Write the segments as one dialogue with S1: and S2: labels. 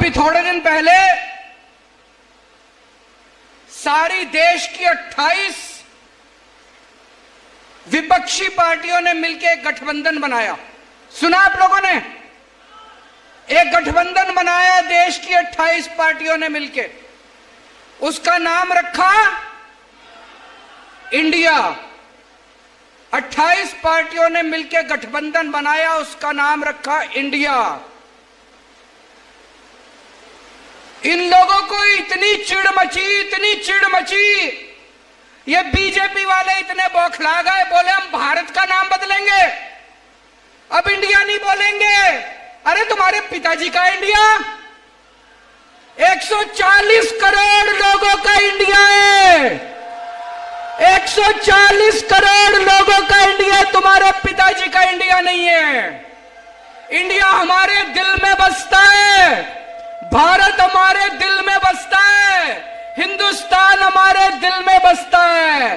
S1: अभी थोड़े दिन पहले सारी देश की 28 विपक्षी पार्टियों ने मिलकर एक गठबंधन बनाया। सुना आप लोगों ने? एक गठबंधन बनाया देश की 28 पार्टियों ने मिलकर, उसका नाम रखा इंडिया। 28 पार्टियों ने मिलकर गठबंधन बनाया, उसका नाम रखा इंडिया। इन लोगों को इतनी चिढ़ मची, ये बीजेपी वाले इतने बौखला गए, बोले हम भारत का नाम बदलेंगे, अब इंडिया नहीं बोलेंगे। अरे तुम्हारे पिताजी का इंडिया, 140 करोड़ लोगों का इंडिया है, 140 करोड़ लोगों का इंडिया, तुम्हारे पिताजी का इंडिया नहीं है। इंडिया हमारे दिल में बसता है, भारत हमारे दिल में बसता है, हिंदुस्तान हमारे दिल में बसता है।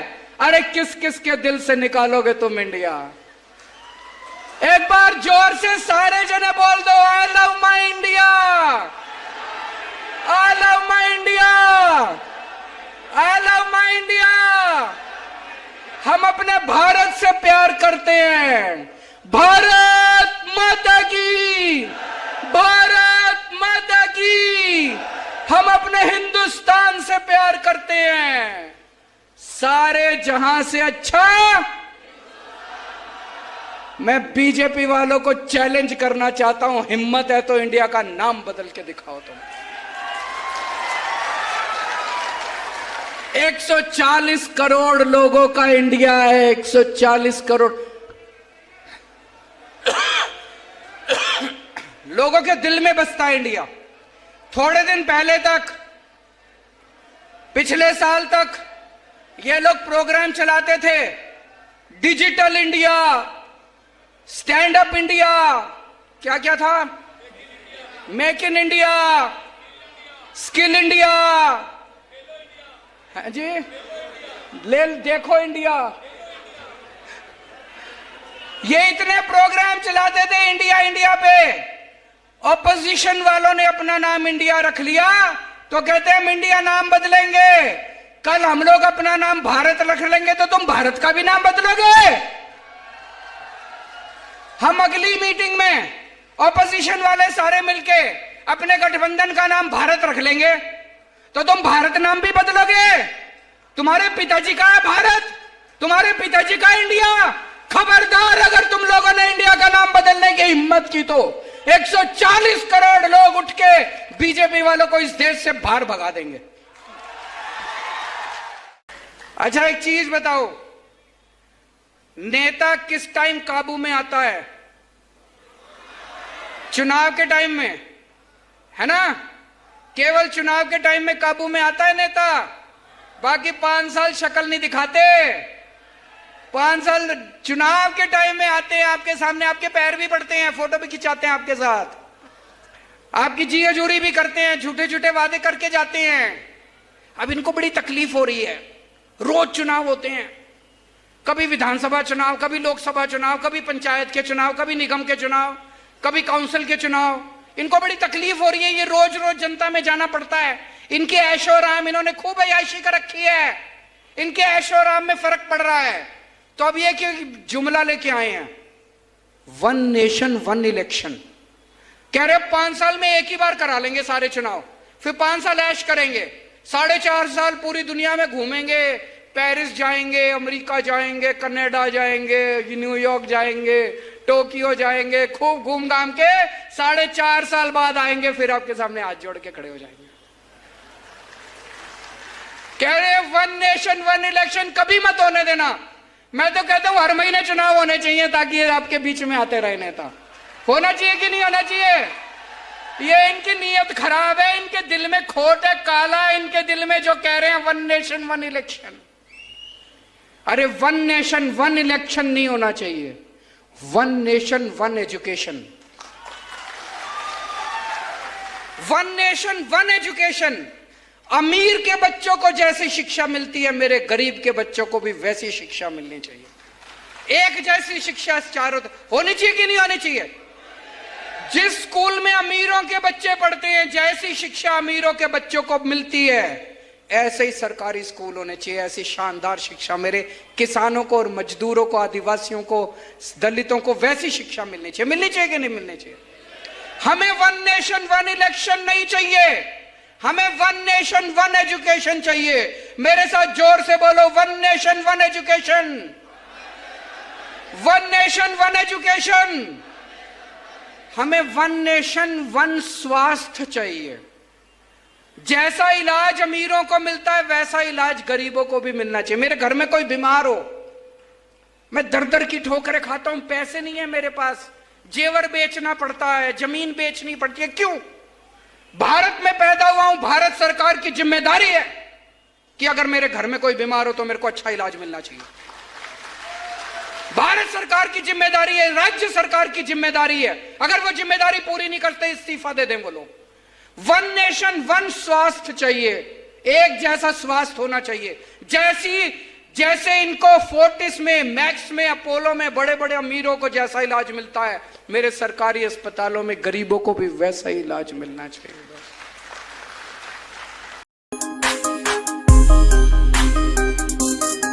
S1: अरे किस किस के दिल से निकालोगे तुम इंडिया? एक बार जोर से सारे जने बोल दो, I love my India, I love my India, I love my India. हम अपने भारत से प्यार करते हैं। भारत माता की, भारत माता की। हम अपने हिंदुस्तान से प्यार करते हैं, सारे जहां से अच्छा। मैं बीजेपी वालों को चैलेंज करना चाहता हूं, हिम्मत है तो इंडिया का नाम बदल के दिखाओ तुम। 140 करोड़ लोगों का इंडिया है, 140 करोड़ लोगों के दिल में बसता है इंडिया। थोड़े दिन पहले तक, पिछले साल तक ये लोग प्रोग्राम चलाते थे, digital India, stand up India, क्या क्या था, make in India, skill India, है जी, ले देखो इंडिया। ये इतने प्रोग्राम चलाते थे इंडिया इंडिया पे। ऑपोजिशन वालों ने अपना नाम इंडिया रख लिया तो कहते हैं हम इंडिया नाम बदलेंगे। कल हम लोग अपना नाम भारत रख लेंगे तो तुम भारत का भी नाम बदलोगे। हम अगली मीटिंग में ऑपोजिशन वाले सारे मिलके अपने गठबंधन का नाम भारत रख लेंगे तो तुम भारत नाम भी बदलोगे। तुम्हारे पिताजी का है भारत, तुम्हारे पिताजी का इंडिया। खबरदार अगर तुम लोगों ने इंडिया का नाम बदलने की हिम्मत की तो 140 करोड़ लोग उठ के बीजेपी वालों को इस देश से बाहर भगा देंगे। अच्छा एक चीज बताओ, नेता किस टाइम काबू में आता है? चुनाव के टाइम में, है ना? केवल चुनाव के टाइम में काबू में आता है नेता, बाकी 5 साल शक्ल नहीं दिखाते। 5 साल चुनाव के टाइम में आते हैं, आपके सामने आपके पैर भी पड़ते हैं, फोटो भी खिंचाते हैं आपके साथ, आपकी जी हजूरी भी करते हैं, झूठे झूठे वादे करके जाते हैं। अब इनको बड़ी तकलीफ हो रही है, रोज चुनाव होते हैं, कभी विधानसभा चुनाव, कभी लोकसभा चुनाव, कभी पंचायत के चुनाव, कभी निगम के चुनाव, कभी काउंसिल के चुनाव। इनको बड़ी तकलीफ हो रही है, ये रोज रोज जनता में जाना पड़ता है। इनके ऐशो आराम, इन्होंने खूब अय्याशी कर रखी है, इनके ऐशो आराम में फर्क पड़ रहा है। तो अब ये क्यों जुमला लेके आए हैं, 1 नेशन 1 इलेक्शन। कह रहे 5 साल में एक ही बार करा लेंगे सारे चुनाव, फिर 5 साल ऐश करेंगे, 4.5 साल पूरी दुनिया में घूमेंगे, पेरिस जाएंगे, अमेरिका जाएंगे, कनाडा जाएंगे, न्यूयॉर्क जाएंगे, टोक्यो जाएंगे, खूब घूम घाम के 4.5 साल बाद आएंगे, फिर आपके सामने हाथ जोड़ के खड़े हो जाएंगे। कह रहे 1 नेशन 1 इलेक्शन कभी मत होने देना। मैं तो कहता हूं हर महीने चुनाव होने चाहिए ताकि आपके बीच में आते रहे नेता। होना चाहिए कि नहीं होना चाहिए? ये इनकी नीयत खराब है, इनके दिल में खोट है, काला है इनके दिल में, जो कह रहे हैं 1 नेशन 1 इलेक्शन। अरे 1 नेशन 1 इलेक्शन नहीं होना चाहिए, 1 नेशन 1 एजुकेशन। 1 nation 1 education. अमीर के बच्चों को जैसी शिक्षा मिलती है, मेरे गरीब के बच्चों को भी वैसी शिक्षा मिलनी चाहिए। एक जैसी शिक्षा चारों होनी चाहिए कि नहीं होनी चाहिए? जिस स्कूल में अमीरों के बच्चे पढ़ते हैं, जैसी शिक्षा अमीरों के बच्चों को मिलती है, ऐसे ही सरकारी स्कूल होने चाहिए। ऐसी शानदार शिक्षा मेरे किसानों को और मजदूरों को, आदिवासियों को, दलितों को वैसी शिक्षा मिलनी चाहिए। मिलनी चाहिए कि नहीं मिलनी चाहिए? हमें वन नेशन वन इलेक्शन नहीं चाहिए, हमें वन नेशन वन एजुकेशन चाहिए। मेरे साथ जोर से बोलो, one nation one education, one nation one education. हमें वन नेशन वन स्वास्थ्य चाहिए। जैसा इलाज अमीरों को मिलता है वैसा इलाज गरीबों को भी मिलना चाहिए। मेरे घर में कोई बीमार हो, मैं दर दर की ठोकरें खाता हूं, पैसे नहीं है मेरे पास, जेवर बेचना पड़ता है, जमीन बेचनी पड़ती है। क्यों? भारत में पैदा हुआ हूं, भारत सरकार की जिम्मेदारी है कि अगर मेरे घर में कोई बीमार हो तो मेरे को अच्छा इलाज मिलना चाहिए। भारत सरकार की जिम्मेदारी है, राज्य सरकार की जिम्मेदारी है। अगर वो जिम्मेदारी पूरी नहीं करते, इस्तीफा दे दें वो लोग। वन नेशन वन स्वास्थ्य चाहिए, एक जैसा स्वास्थ्य होना चाहिए। जैसे इनको फोर्टिस में, मैक्स में, अपोलो में बड़े बड़े अमीरों को जैसा इलाज मिलता है, मेरे सरकारी अस्पतालों में गरीबों को भी वैसा ही इलाज मिलना चाहिए।